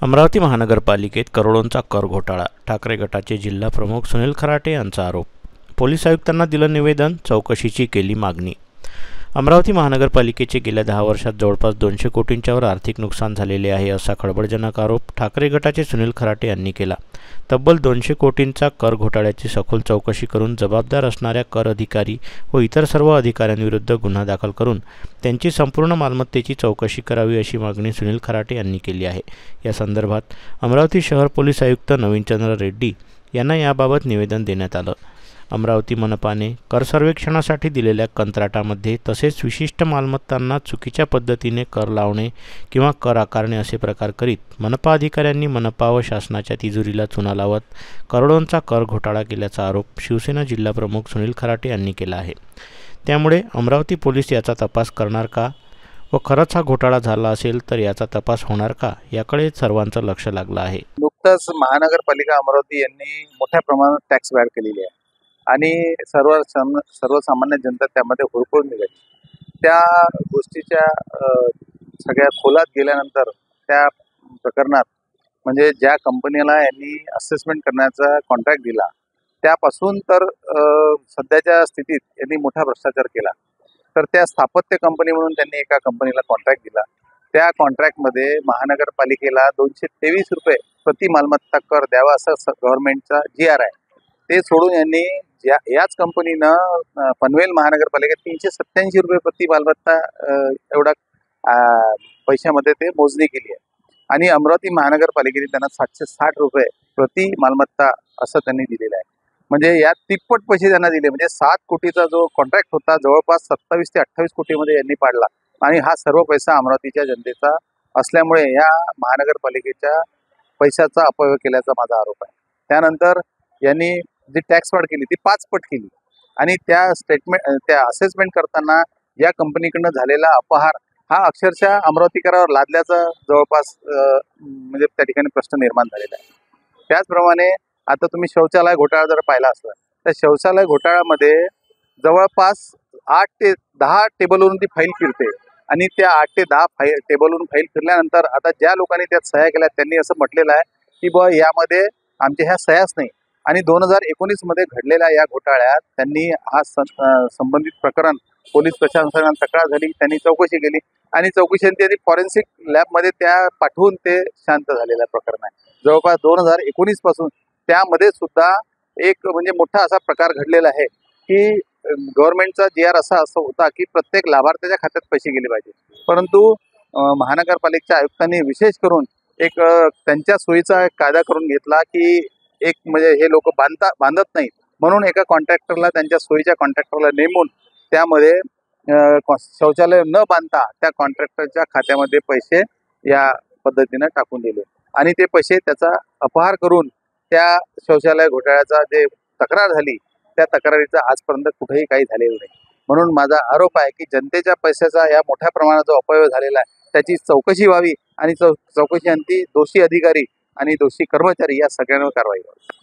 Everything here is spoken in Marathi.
अमरावती महानगरपालिकेत करोडोंचा कर घोटाळा. ठाकरे गटाचे जिल्हा प्रमुख सुनील खराटे यांचा आरोप. पोलीस आयुक्तांना दिलं निवेदन, चौकशीची केली मागणी. अमरावती महानगरपालिकेचे गेल्या 10 वर्षात जवळपास 200 कोटींच्यावर आर्थिक नुकसान झालेले आहे, असा खळबळजनक आरोप ठाकरे गटाचे सुनील खराटे यांनी केला. तब्बल 200 कोटींचा कर घोटाळ्याची सखोल चौकशी करून जबाबदार असणाऱ्या कर अधिकारी व इतर सर्व अधिकाऱ्यांविरुद्ध गुन्हा दाखल करून त्यांची संपूर्ण मालमत्तेची चौकशी करावी, अशी मागणी सुनील खराटे यांनी केली आहे. या संदर्भात अमरावती शहर पोलीस आयुक्त नवीनचंद्र रेड्डी यांना याबाबत निवेदन देण्यात आलं. अमरावती मनपाने कर सर्वेक्षणासाठी दिलेल्या कंत्राटामध्ये तसेच विशिष्ट मालमत्तांना चुकीच्या पद्धतीने कर लावणे किंवा कर आकारणे असे प्रकार करीत मनपा अधिकाऱ्यांनी मनपा व शासनाच्या तिजोरीला चुना लावत करोडोंचा कर घोटाळा केल्याचा आरोप शिवसेना जिल्हा प्रमुख सुनील खराटे यांनी केला आहे. त्यामुळे अमरावती पोलीस याचा तपास करणार का व खरंच हा घोटाळा झाला असेल तर याचा तपास होणार का, याकडे सर्वांचं लक्ष लागलं आहे. नुकताच महानगरपालिका अमरावती यांनी मोठ्या प्रमाणात टॅक्स वाढ केलेली आहे आणि सर्वसामान्य जनता त्यामध्ये हुरकून निघाली. त्या गोष्टीच्या सगळ्या खोलात गेल्यानंतर त्या प्रकरणात म्हणजे ज्या कंपनीला यांनी असेसमेंट करण्याचा कॉन्ट्रॅक्ट दिला त्यापासून तर सध्याच्या स्थितीत यांनी मोठा भ्रष्टाचार केला. तर त्या स्थापत्य कंपनी म्हणून त्यांनी एका कंपनीला कॉन्ट्रॅक्ट दिला. त्या कॉन्ट्रॅक्टमध्ये महानगरपालिकेला 223 रुपये प्रति मालमत्ता कर द्यावा असं गव्हर्नमेंटचा GR आहे. ते सोडून यांनी याच कंपनीनं पनवेल महानगरपालिकेत 387 रुपये प्रति मालमत्ता एवढा पैशामध्ये ते मोजणी केली आहे आणि अमरावती महानगरपालिकेने त्यांना 760 रुपये प्रति मालमत्ता असं त्यांनी दिलेलं आहे. म्हणजे यात तिप्पट पैसे त्यांना दिले. म्हणजे 7 कोटीचा जो कॉन्ट्रॅक्ट होता जवळपास 27 ते 28 कोटीमध्ये यांनी पाडला आणि हा सर्व पैसा अमरावतीच्या जनतेचा असल्यामुळे या महानगरपालिकेच्या पैशाचा अपव्यय केल्याचा माझा आरोप आहे. त्यानंतर यांनी जी टॅक्स वाढ केली ती 5 पट केली आणि त्या असेसमेंट करताना या कंपनीकडनं झालेला अपहार हा अक्षरशः अमरावतीकरावर लादल्याचा जवळपास म्हणजे त्या ठिकाणी प्रश्न निर्माण झालेला आहे. त्याचप्रमाणे आता तुम्ही शौचालय घोटाळा जर पाहिला असला तर शौचालय घोटाळ्यामध्ये जवळपास 8 ते 10 टेबलवरून ती फाईल फिरते आणि त्या 8 ते 10 टेबलवरून फाईल फिरल्यानंतर आता ज्या लोकांनी त्यात सह्या केल्या त्यांनी असं म्हटलेलं आहे की यामध्ये आमच्या ह्या सह्याच नाही. आणि 2019 मध्ये घडलेल्या या घोटाळ्यात त्यांनी हा संबंधित प्रकरण पोलीस प्रशासनाला तक्रार झाली, त्यांनी चौकशी केली आणि चौकशीनंतर फॉरेन्सिक लॅबमध्ये त्या पाठवून ते शांत झालेलं प्रकरण आहे. जवळपास 2019 पासून त्यामध्ये सुद्धा एक म्हणजे मोठा असा प्रकार घडलेला आहे की गव्हर्नमेंटचा GR असा होता की प्रत्येक लाभार्थ्याच्या खात्यात पैसे गेले पाहिजे, परंतु महानगरपालिकेच्या आयुक्तांनी विशेष करून एक त्यांच्या सोयीचा कायदा करून घेतला की एक म्हणजे हे लोक बांधत नाहीत म्हणून एका कॉन्ट्रॅक्टरला त्यांच्या सोयीच्या कॉन्ट्रॅक्टरला नेमून त्यामध्ये शौचालय न बांधता त्या कॉन्ट्रॅक्टरच्या खात्यामध्ये पैसे या पद्धतीनं टाकून दिले आणि ते पैसे त्याचा अपहार करून त्या शौचालय घोटाळ्याचा जे तक्रार झाली त्या तक्रारीचा आजपर्यंत कुठेही काही झालेलं नाही. म्हणून माझा आरोप आहे की जनतेच्या पैशाचा या मोठ्या प्रमाणात जो अपव्यय झालेला आहे त्याची चौकशी व्हावी आणि चौकशीअंती दोषी अधिकारी आणि दोषी कर्मचारी या सगळ्यांवर कारवाई व्हावी.